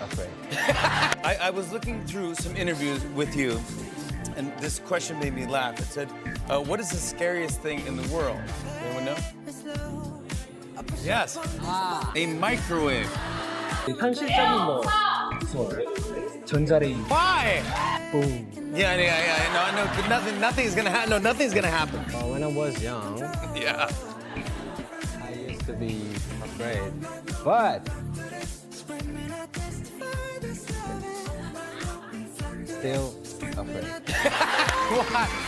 afraid. I was looking through some interviews with you, and this question made me laugh. It said, what is the scariest thing in the world? Anyone know? Yes. A microwave. 현실적인 거 무서워요. 전자레인지. Why? Boom. Yeah. No, I know, but nothing's gonna happen. No, nothing's gonna happen. When I was young, Yeah. I used to be afraid, but still afraid. Why?